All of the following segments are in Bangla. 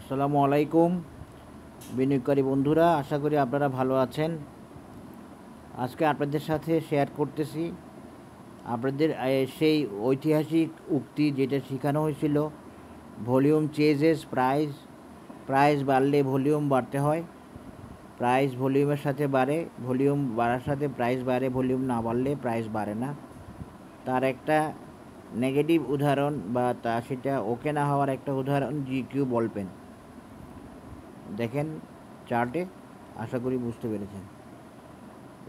আসসালামু আলাইকুম বিনিয়োগকারী বন্ধুরা, আশা করি আপনারা ভালো আছেন। আজকে আপনাদের সাথে শেয়ার করতেছি আপনাদের সেই ঐতিহাসিক উক্তি যেটা শেখানো হয়েছিল, ভলিউম চেঞ্জেস প্রাইস, প্রাইস বাড়লে ভলিউম বাড়তে হয়, প্রাইস ভলিউমের সাথে বাড়ে, ভলিউম বাড়ার সাথে প্রাইস বাড়ে, ভলিউম না বাড়লে প্রাইস বাড়ে না। তার একটা নেগেটিভ উদাহরণ বা সেটা ওকে না হওয়ার একটা উদাহরণ জিকিউ বল পেন। দেখেন চার্টে, আশা করি বুঝতে পেরেছেন।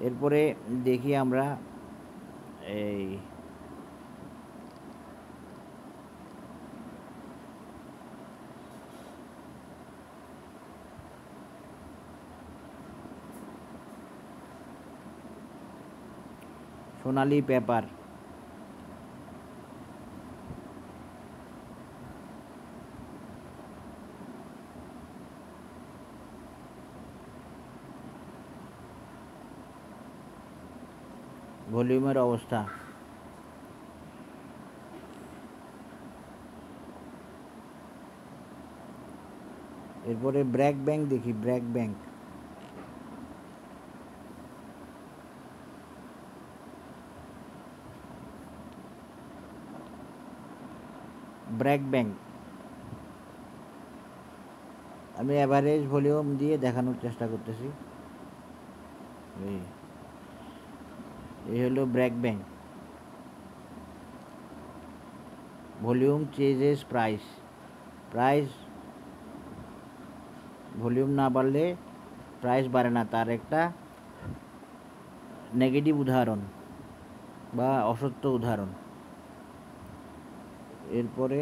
এরপরে দেখি আমরা এই সোনালী পেপার, ভলিউমের অবস্থা। এরপরে ব্র্যাক ব্যাংক দেখি, ব্র্যাক ব্যাংক, ব্র্যাক ব্যাংক আমি অ্যাভারেজ ভলিউম দিয়ে দেখানোর চেষ্টা করতেছি। এই হলো BRAC bank, volume changes price, price volume না বাড়লে প্রাইস বাড়ে না, তার একটা নেগেটিভ উদাহরণ বা অসত্য উদাহরণ। এরপরে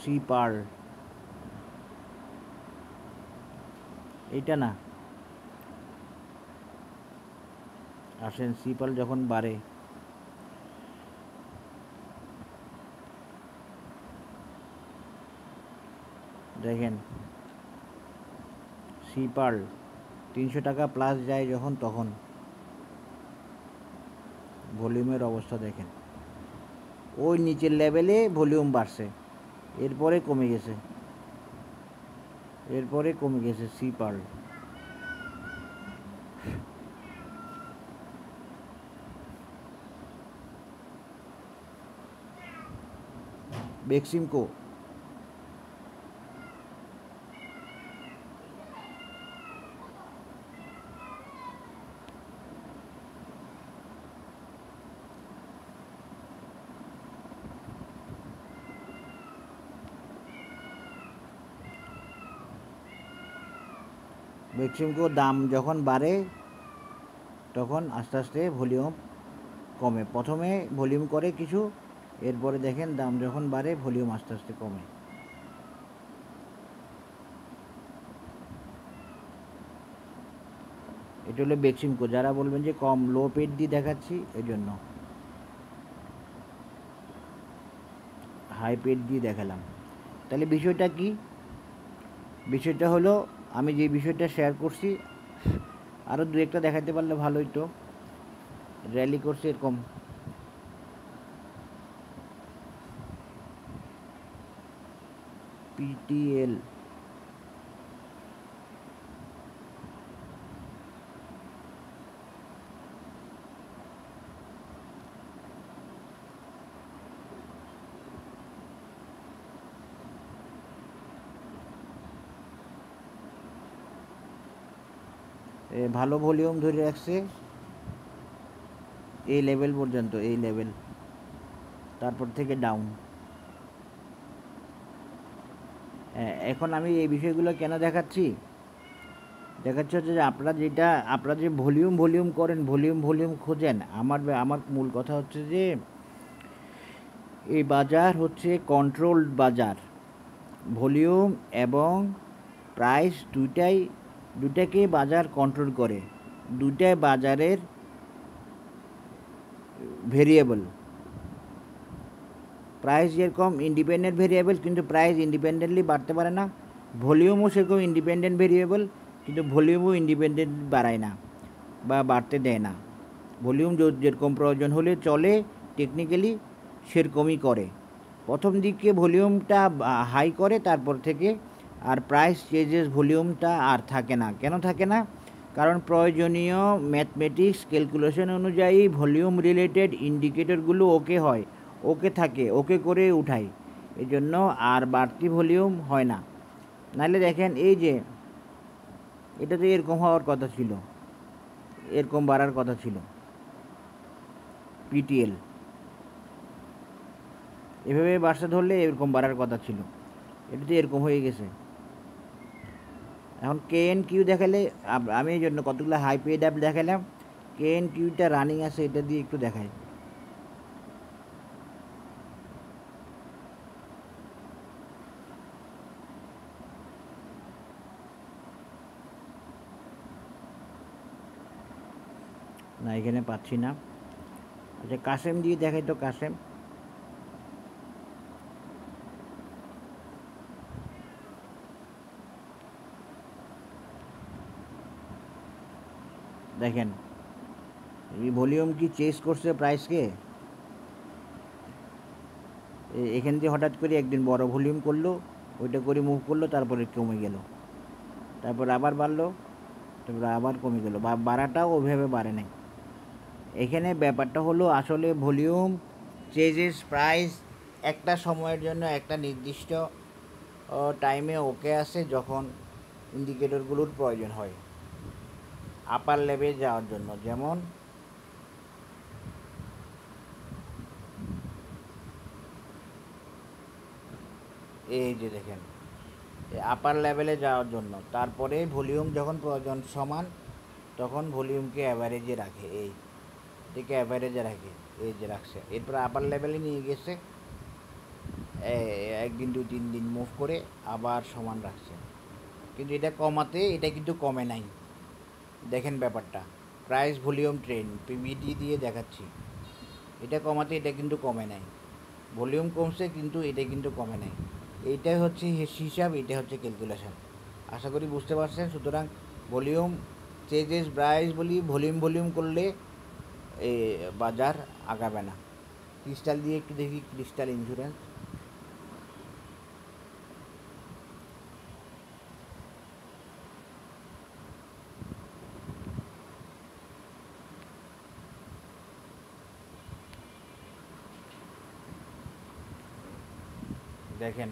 সি পার্ল, এটা না, আসেন সি পার্ল যখন বাড়ে, দেখেন সি পার্ল 300 টাকা প্লাস যায় যখন, তখন ভলিউমের অবস্থা দেখেন, ওই নিচের লেভেলে ভলিউম বাড়ছে, এরপরে কমে গেছে, সি পার্ল। বেক্সিমকো, বেক্সিমকো দাম যখন বাড়ে তখন আস্তে আস্তে ভলিউম কমে, প্রথমে ভলিউম করে কিছু, এরপরে দেখেন দাম যখন বাড়ে ভলিউম আস্তে আস্তে কমে। এটা হলো বেক্সিমকো। যারা বলবেন যে কম লো পেড দিয়ে দেখাচ্ছি, এই জন্য হাই পেড দিয়ে দেখালাম। তাহলে বিষয়টা কি? বিষয়টা হলো, আমি যে বিষয়টা শেয়ার করছি আরও দু একটা দেখাতে পারলে ভালো হতো। র্যালি করছে এরকম, পিটিএল, ভালো ভলিউম ধরে রাখছে এই লেভেল পর্যন্ত, এই লেভেল, তারপর থেকে ডাউন। এখন আমি এই বিষয়গুলো কেন দেখাচ্ছি হচ্ছে যে আপনারা যে ভলিউম করেন, ভলিউম খোঁজেন, আমার মূল কথা হচ্ছে যে এই বাজার হচ্ছে কন্ট্রোলড বাজার। ভলিউম এবং প্রাইস দুইটাকে বাজার কন্ট্রোল করে, দুইটাই বাজারের ভেরিয়েবল। প্রাইস যেরকম ইন্ডিপেন্ডেন্ট ভেরিয়েবল, কিন্তু প্রাইস ইন্ডিপেন্ডেন্টলি বাড়তে পারে না। ভলিউমও সেরকম ইন্ডিপেন্ডেন্ট ভেরিয়েবল, কিন্তু ভলিউমও ইন্ডিপেন্ডেন্ট বাড়ায় না বা বাড়তে দেয় না। ভলিউম যেরকম প্রয়োজন হলে চলে টেকনিক্যালি সেরকমই করে। প্রথম দিকে ভলিউমটা হাই করে, তারপর থেকে আর প্রাইস চেঞ্জেস ভলিউমটা আর থাকে না। কেন থাকে না? কারণ প্রয়োজনীয় ম্যাথমেটিক্স ক্যালকুলেশন অনুযায়ী ভলিউম রিলেটেড ইন্ডিকেটরগুলো ওকে হয়, ওকে থাকে, ওকে করে উঠাই, এই জন্য আর বাড়তি ভলিউম হয় না। নাহলে দেখেন এই যে এটা তো এরকম হওয়ার কথা ছিল, এরকম বাড়ার কথা ছিল, পিটিএল এভাবে বাড়তে ধরলে এরকম বাড়ার কথা ছিল, এটা তো এরকম হয়ে গেছে। এখন কে এন কিউ দেখালে আমি এই জন্য কতগুলো হাই পেড অ্যাপ দেখালাম। কে এন কিউটা রানিং আছে, এটা দিয়ে একটু দেখাই। না, এখানে পাচ্ছি না। আচ্ছা, কাসেম দিয়ে দেখাই তো। কাসেম দেখেন এই ভলিউম কি চেস করছে প্রাইসকে। এখান দিয়ে হঠাৎ করে একদিন বড় ভলিউম করলো, ওইটা করে মুভ করলো, তারপরে কমে গেল, তারপর আবার বাড়লো, তারপরে আবার কমে গেল, বা বাড়াটাও ওইভাবে বাড়ে নাই। এখানে ব্যাপারটা হলো আসলে ভলিউম চেঞ্জেস প্রাইস একটা সময়ের জন্য একটা নির্দিষ্ট টাইমে ওকে আসে, যখন ইন্ডিকেটরগুলোর প্রয়োজন হয় আপার লেভেল যাওয়ার জন্য। যেমন এই যে দেখেন, আপার লেভেলে যাওয়ার জন্য, তারপরে ভলিউম যখন প্রয়োজন সমান, তখন ভলিউমকে অ্যাভারেজে রাখে, এই থেকে অ্যাভারেজে রাখে, এই যে রাখছে, এরপর আপার লেভেলে নিয়ে গেছে, একদিন 2-3 দিন মুভ করে আবার সমান রাখছে। কিন্তু এটা কমাতে, এটা কিন্তু কমে নাই। দেখেন ব্যাপারটা, প্রাইস ভলিউম ট্রেন্ড পিভিডি দিয়ে দেখাচ্ছি, এটা কমাতে এটা কিন্তু কমে নাই। ভলিউম কমছে কিন্তু এটা কিন্তু কমে নাই। এইটাই হচ্ছে হিসাব, এটা হচ্ছে ক্যালকুলেশন। আশা করি বুঝতে পারছেন। সুতরাং ভলিউম চেঞ্জেস প্রাইস বলি, ভলিউম করলে বাজার আগাবে না। ক্রিস্টাল দিয়ে একটু দেখি, ক্রিস্টাল ইন্স্যুরেন্স। দেখেন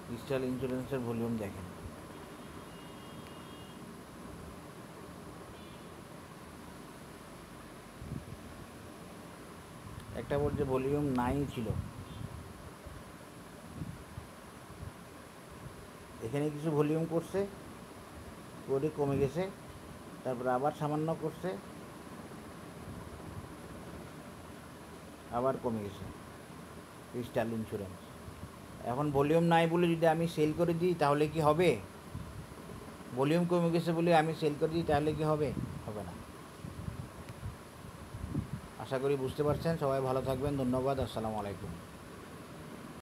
ক্রিস্টাল ইন্স্যুরেন্সের ভলিউম দেখেন, একটা বলছে ভলিউম 9 ছিল, এখানে কিছু ভলিউম করছে, করে কমে গেছে, তারপরে আবার সামান্য করছে, আবার কমে গেছে ক্রিস্টাল ইন্স্যুরেন্স। এখন ভলিউম নাই বলে যদি আমি সেল করে দিই তাহলে কি হবে? ভলিউম কমে গেছে বলে আমি সেল করে দিই তাহলে কি হবে? হবে না। আশা করি বুঝতে পারছেন। সবাই ভালো থাকবেন। ধন্যবাদ। আসসালামু আলাইকুম।